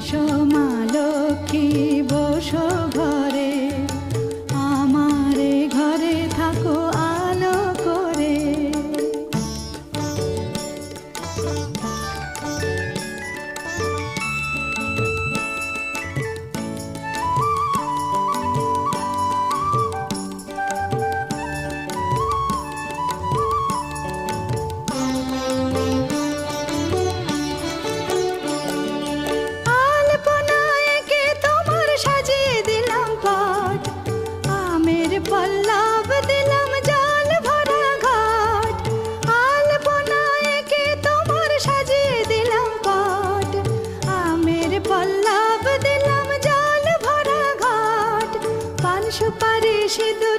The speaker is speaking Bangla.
সোমা লক্ষ্মী বসো ঘরে, আমারে ঘরে থাকো আলো করে। পল্লব দিলাম জল ভরা ঘাট, আলপনায় এঁকে তোমার সাজিয়ে দিলাম পট। আমের পল্লব দিলাম জল ভরা ঘাট, পান সুপারি সিঁদুর